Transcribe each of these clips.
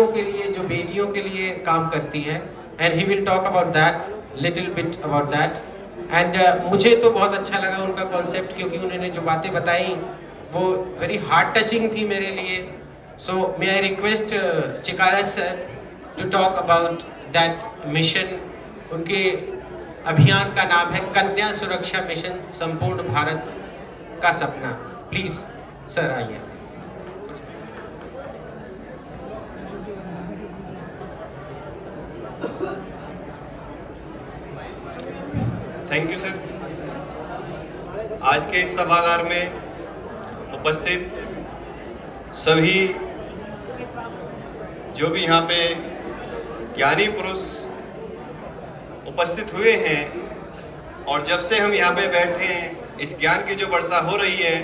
के लिए, जो बेटियों के लिए काम करती है, and he will talk about that, little bit about that. And मुझे तो बहुत अच्छा लगा उनका कॉन्सेप्ट, क्योंकि उन्होंने जो बातें बताई वो वेरी हार्ट टचिंग थी मेरे लिए। So may I request Chikara sir to talk about that mission. उनके अभियान का नाम है कन्या सुरक्षा मिशन, संपूर्ण भारत का सपना। प्लीज सर आइए। Thank you sir. आज के इस सभागार में उपस्थित सभी जो भी यहाँ पे ज्ञानी पुरुष उपस्थित हुए हैं, और जब से हम यहाँ पे बैठे हैं इस ज्ञान की जो वर्षा हो रही है,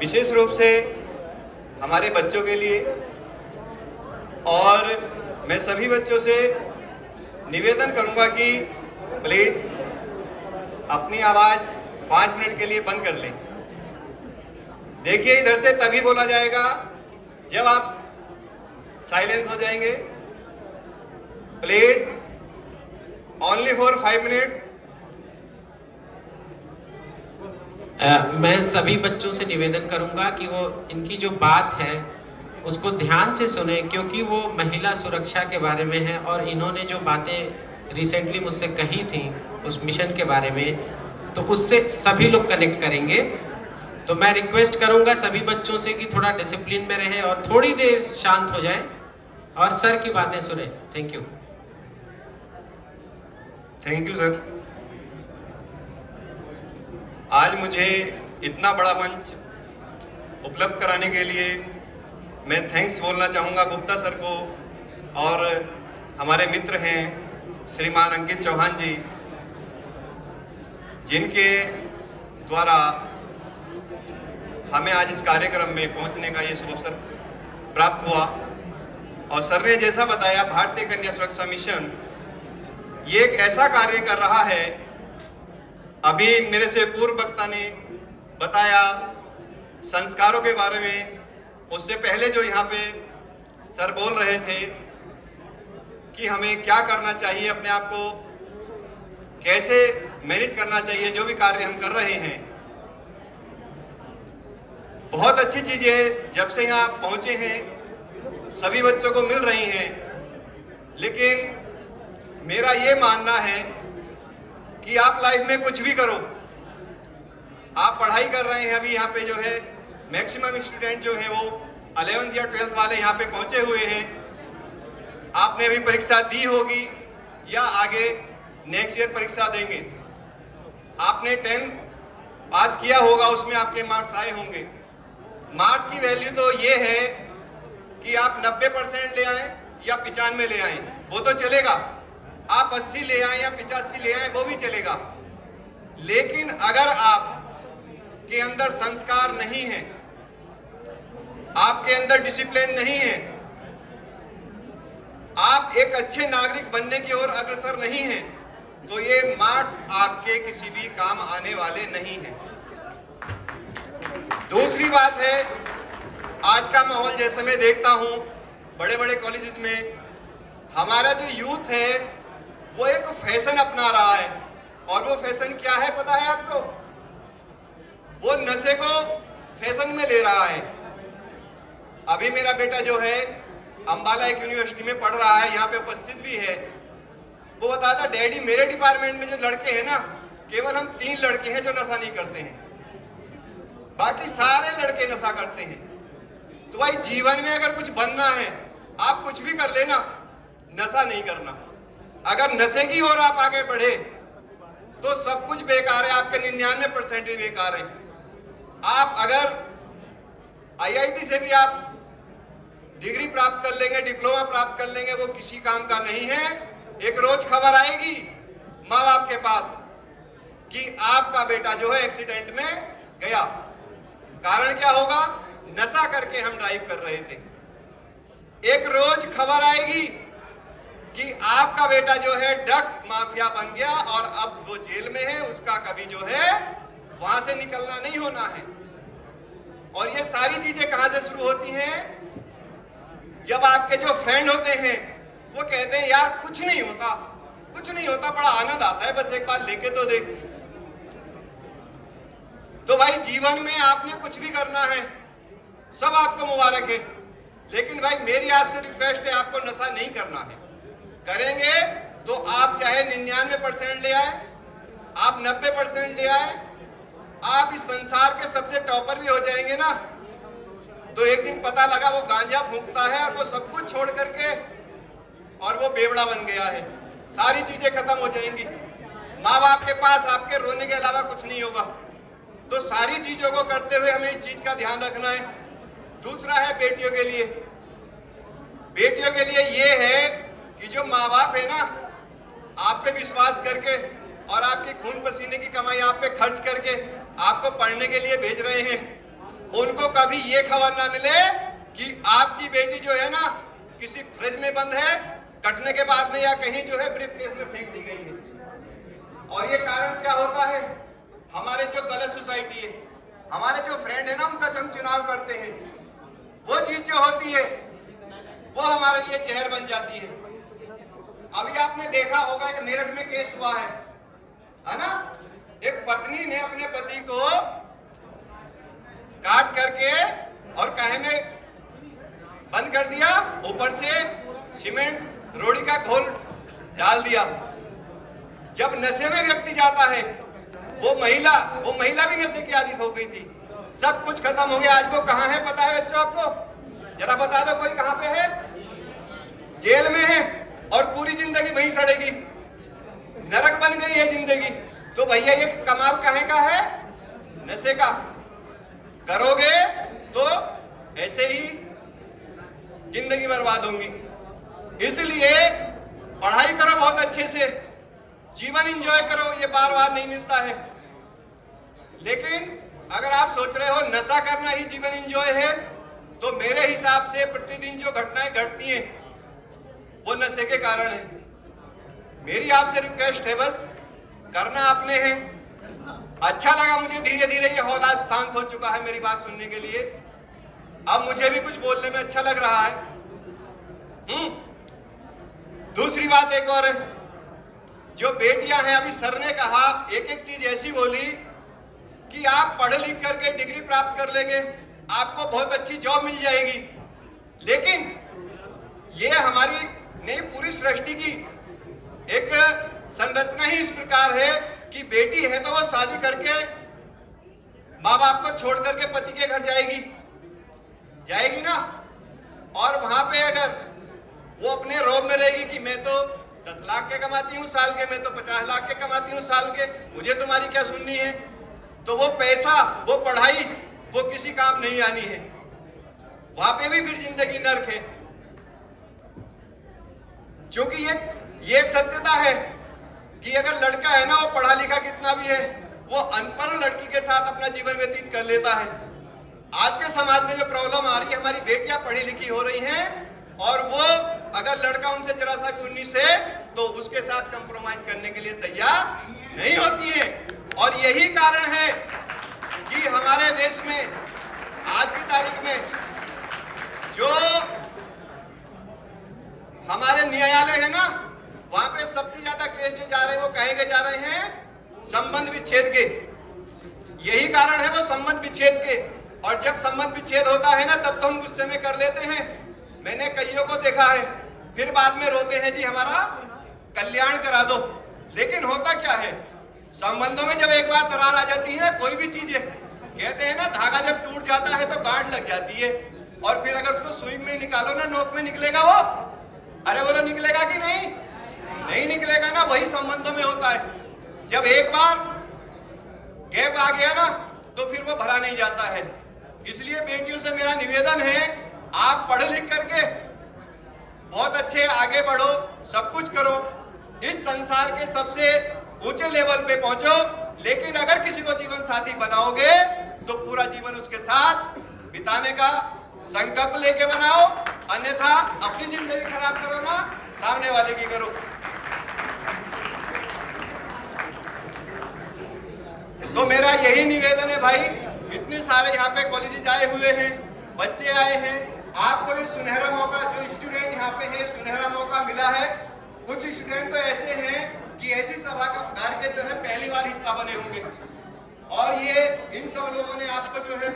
विशेष रूप से हमारे बच्चों के लिए, और मैं सभी बच्चों से निवेदन करूंगा कि प्लीज अपनी आवाज 5 मिनट के लिए बंद कर लें। देखिए, इधर से तभी बोला जाएगा जब आप साइलेंस हो जाएंगे। Please only for 5 minutes. मैं सभी बच्चों से निवेदन करूंगा कि वो इनकी जो बात है उसको ध्यान से सुने, क्योंकि वो महिला सुरक्षा के बारे में है और इन्होंने जो बातें रिसेंटली मुझसे कही थी उस मिशन के बारे में, तो उससे सभी लोग कनेक्ट करेंगे। तो मैं रिक्वेस्ट करूंगा सभी बच्चों से कि थोड़ा डिसिप्लिन में रहें और थोड़ी देर शांत हो जाएं और सर की बातें सुने। Thank you. Thank you sir. आज मुझे इतना बड़ा मंच उपलब्ध कराने के लिए मैं थैंक्स बोलना चाहूँगा गुप्ता सर को, और हमारे मित्र हैं श्रीमान अंकित चौहान जी, जिनके द्वारा हमें आज इस कार्यक्रम में पहुंचने का ये शुभ अवसर प्राप्त हुआ। और सर ने जैसा बताया, भारतीय कन्या सुरक्षा मिशन ये एक ऐसा कार्य कर रहा है, अभी मेरे से पूर्व वक्ता ने बताया संस्कारों के बारे में, उससे पहले जो यहाँ पे सर बोल रहे थे कि हमें क्या करना चाहिए, अपने आप को कैसे मैनेज करना चाहिए, जो भी कार्य हम कर रहे हैं, बहुत अच्छी चीजें जब से यहाँ पहुंचे हैं सभी बच्चों को मिल रही हैं। लेकिन मेरा ये मानना है कि आप लाइफ में कुछ भी करो, आप पढ़ाई कर रहे हैं, अभी यहाँ पे जो है मैक्सिमम स्टूडेंट जो है वो 11th या 12th वाले यहाँ पे पहुंचे हुए हैं। आपने अभी परीक्षा दी होगी या आगे नेक्स्ट ईयर परीक्षा देंगे। आपने 10th पास किया होगा, उसमें आपके मार्क्स आए होंगे। मार्क्स की वैल्यू तो ये है कि आप 90% ले आए या 95 ले आए, वो तो चलेगा। आप 80 ले आए या 85 ले आए, वो भी चलेगा। लेकिन अगर आप के अंदर संस्कार नहीं है, आपके अंदर डिसिप्लिन नहीं है, आप एक अच्छे नागरिक बनने की ओर अग्रसर नहीं है, तो ये मार्क्स आपके किसी भी काम आने वाले नहीं हैं। दूसरी बात है, आज का माहौल जैसे मैं देखता हूं बड़े बड़े कॉलेजेस में, हमारा जो यूथ है वो एक फैशन अपना रहा है। और वो फैशन क्या है पता है आपको? वो नशे को फैशन में ले रहा है। अभी मेरा बेटा जो है अंबाला एक यूनिवर्सिटी में पढ़ रहा है, यहाँ पे उपस्थित भी है, वो बताता था डैडी मेरे डिपार्टमेंट में जो लड़के हैं ना, केवल हम 3 लड़के हैं जो नशा नहीं करते हैं, बाकी सारे लड़के नशा करते हैं। तो भाई जीवन में अगर कुछ बनना है, आप कुछ भी कर लेना, नशा नहीं करना। अगर नशे की ओर आप आगे बढ़े तो सब कुछ बेकार है, आपके 99% भी बेकार है। आप अगर IIT से भी आप डिग्री प्राप्त कर लेंगे, डिप्लोमा प्राप्त कर लेंगे, वो किसी काम का नहीं है। एक रोज खबर आएगी माँ बाप के पास कि आपका बेटा जो है एक्सीडेंट में गया। कारण क्या होगा? नशा करके हम ड्राइव कर रहे थे। एक रोज खबर आएगी कि आपका बेटा जो है ड्रग्स माफिया बन गया और अब वो जेल में है, उसका कभी जो है वहां से निकलना नहीं होना है। और ये सारी चीजें कहां से शुरू होती हैं? जब आपके जो फ्रेंड होते हैं वो कहते हैं यार कुछ नहीं होता, बड़ा आनंद आता है, बस एक बार लेके तो देख। तो भाई जीवन में आपने कुछ भी करना है, सब आपको मुबारक है, लेकिन भाई मेरी आपसे रिक्वेस्ट है, आपको नशा नहीं करना है। करेंगे तो आप चाहे 99% ले आए, आप 90% ले आए, आप इस संसार के सबसे टॉपर भी हो जाएंगे ना, तो एक दिन पता लगा वो गांजा फूंकता है और वो सब कुछ छोड़ करके और वो बेवड़ा बन गया है, सारी चीजें खत्म हो जाएंगी। माँ बाप के पास आपके रोने के अलावा कुछ नहीं होगा। तो सारी चीजों को करते हुए हमें इस चीज का ध्यान रखना है। दूसरा है बेटियों के लिए, बेटियों के लिए ये है कि जो माँ बाप है ना, आप पे विश्वास करके और आपकी खून पसीने की कमाई आप पे खर्च करके आपको पढ़ने के लिए भेज रहे हैं, उनको कभी ये खबर ना मिले कि आपकी बेटी जो है ना किसी फ्रिज में बंद है, कटने के बाद में या कहीं जो है ब्रीफकेस में फेंक दी गई है। और ये कारण क्या होता है, हमारे जो गलत सोसाइटी है, हमारे जो फ्रेंड है ना, उनका जो हम चुनाव करते हैं, वो चीज जो होती है वो हमारे लिए जहर बन जाती है। अभी आपने देखा होगा एक मेरठ में केस हुआ है ना, एक पत्नी ने अपने पति को काट करके और कहे में बंद कर दिया, ऊपर से सीमेंट रोड़ी का घोल डाल दिया। जब नशे में व्यक्ति जाता है, वो महिला भी नशे की आदत हो गई थी, सब कुछ खत्म हो गया। आज वो कहाँ है पता है बच्चों आपको? जरा बता दो, कोई कहाँ पे है? जेल में है और पूरी जिंदगी वहीं सड़ेगी, नरक बन गई है जिंदगी। तो भैया ये कमाल कहाँ का है? नशे का। करोगे तो ऐसे ही जिंदगी बर्बाद होंगी। इसलिए पढ़ाई करो बहुत अच्छे से, जीवन एंजॉय करो, ये बार बार नहीं मिलता है। लेकिन अगर आप सोच रहे हो नशा करना ही जीवन एंजॉय है, तो मेरे हिसाब से प्रतिदिन जो घटनाएं घटती हैं वो नशे के कारण है। मेरी आपसे रिक्वेस्ट है, बस करना आपने है। अच्छा लगा मुझे, धीरे धीरे ये हॉल आज शांत हो चुका है मेरी बात सुनने के लिए। अब मुझे भी कुछ बोलने में अच्छा लग रहा है। दूसरी बात एक और है, जो बेटियां हैं, अभी सर ने कहा एक एक चीज ऐसी बोली कि आप पढ़ लिख करके डिग्री प्राप्त कर लेंगे, आपको बहुत अच्छी जॉब मिल जाएगी। लेकिन ये हमारी नहीं, पूरी सृष्टि की एक संरचना ही इस प्रकार है कि बेटी है तो वो शादी करके माँ बाप को छोड़ करके पति के घर जाएगी ना, और वहां पे अगर वो अपने रोब में रहेगी कि मैं तो 10 लाख के कमाती हूँ साल के, मैं तो 50 लाख के कमाती हूँ साल के, मुझे तुम्हारी क्या सुननी है, तो वो पैसा, वो पढ़ाई, वो किसी काम नहीं आनी है। वहां पे भी फिर जिंदगी नर्क है। क्योंकि ये एक सत्यता है कि अगर लड़का है ना, वो पढ़ा लिखा कितना भी है, वो अनपढ़ लड़की के साथ अपना जीवन व्यतीत कर लेता है। आज के समाज में जो प्रॉब्लम आ रही है, हमारी बेटियां पढ़ी लिखी हो रही हैं और वो अगर लड़का उनसे जरा सा भी 19 है तो उसके साथ कंप्रोमाइज करने के लिए तैयार नहीं होती है। और यही कारण है कि हमारे देश में आज की तारीख में जो हमारे न्यायालय है ना, वहां पे सबसे ज्यादा केस जो जा रहे हैं वो कहे जा रहे हैं संबंध विच्छेद के। यही कारण है वो संबंध विच्छेद के। और जब संबंध विच्छेद होता है ना, तब तो हम गुस्से में कर लेते हैं। मैंने कईयों को देखा है, फिर बाद में रोते हैं जी हमारा कल्याण करा दो। लेकिन होता क्या है, संबंधों में जब एक बार दरार आ जाती है ना, कोई भी चीज है, कहते हैं ना धागा जब टूट जाता है तो गांठ लग जाती है, और फिर अगर उसको सुई में निकालो ना, नोक में निकलेगा वो? अरे बोलो निकलेगा कि नहीं? नहीं निकलेगा ना। वही संबंधों में होता है, जब एक बार गैप आ गया ना तो फिर वो भरा नहीं जाता है। इसलिए बेटियों से मेरा निवेदन है, आप पढ़ लिख करके बहुत अच्छे आगे बढ़ो, सब कुछ करो, इस संसार के सबसे ऊंचे लेवल पे पहुंचो। लेकिन अगर किसी को जीवन साथी बनाओगे तो पूरा जीवन उसके साथ बिताने का संकल्प लेके बनाओ, अन्यथा अपनी जिंदगी खराब करो ना, सामने वाले की करो। तो मेरा यही निवेदन है भाई, इतने सारे यहाँ पे कॉलेजेस आए हुए हैं, बच्चे आए हैं, आपको ये सुनहरा मौका, जो स्टूडेंट यहाँ पे है, सुनहरा मौका मिला है। कुछ स्टूडेंट तो ऐसे हैं कि ऐसी सभागार के जो है पहली बार हिस्सा बने होंगे, और ये इन सब लोगों ने आपको जो है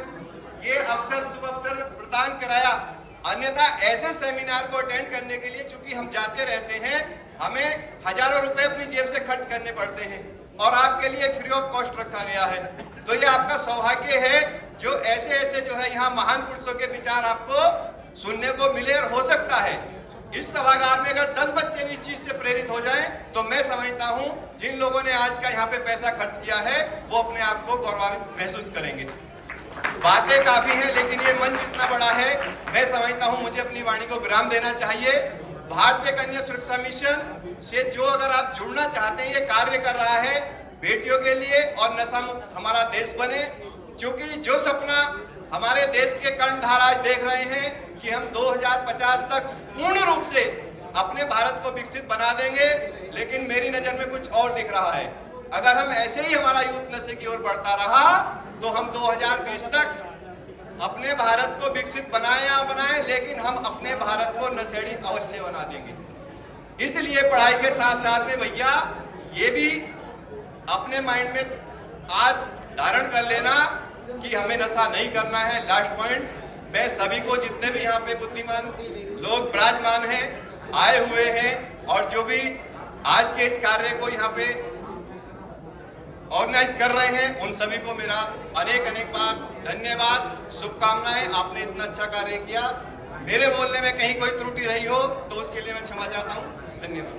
ये अवसर, शुभ अवसर प्रदान कराया। अन्यथा ऐसे सेमिनार को अटेंड करने के लिए, चूंकि हम जाते रहते हैं, हमें हजारों रुपए अपनी जेब से खर्च करने पड़ते हैं, और आपके लिए फ्री ऑफ कॉस्ट रखा गया है। तो ये आपका सौभाग्य है जो ऐसे ऐसे जो है यहाँ महान पुरुषों के विचार आपको सुनने को मिले। और हो सकता है इस सभागार में अगर 10 बच्चे भी इस चीज से प्रेरित हो जाएं, तो मैं समझता हूं जिन लोगों ने आज का यहाँ पे पैसा खर्च किया है वो अपने आप को गौरवान्वित महसूस करेंगे। बातें काफी हैं, लेकिन ये मंच इतना बड़ा है, मैं समझता हूं मुझे अपनी वाणी को विराम देना चाहिए। भारतीय कन्या सुरक्षा मिशन से जो अगर आप जुड़ना चाहते हैं, ये कार्य कर रहा है बेटियों के लिए और नशा मुक्त हमारा देश बने। क्योंकि जो सपना हमारे देश के कर्णधार आज देख रहे हैं कि हम 2050 तक पूर्ण रूप से अपने भारत को विकसित बना देंगे, लेकिन मेरी नजर में कुछ और दिख रहा है। अगर हम ऐसे ही हमारा यूथ नशे की ओर बढ़ता रहा तो हम 2020 तक अपने भारत को विकसित बनाए या बनाए, लेकिन हम अपने भारत को नशेड़ी अवश्य बना देंगे। इसलिए पढ़ाई के साथ साथ में भैया ये भी अपने माइंड में आज धारण कर लेना कि हमें नशा नहीं करना है। लास्ट पॉइंट, मैं सभी को, जितने भी यहाँ पे बुद्धिमान लोग विराजमान हैं, आए हुए हैं, और जो भी आज के इस कार्य को यहाँ पे ऑर्गेनाइज कर रहे हैं, उन सभी को मेरा अनेक अनेक बार धन्यवाद, शुभकामनाएं। आपने इतना अच्छा कार्य किया। मेरे बोलने में कहीं कोई त्रुटि रही हो तो उसके लिए मैं क्षमा चाहता हूं। धन्यवाद।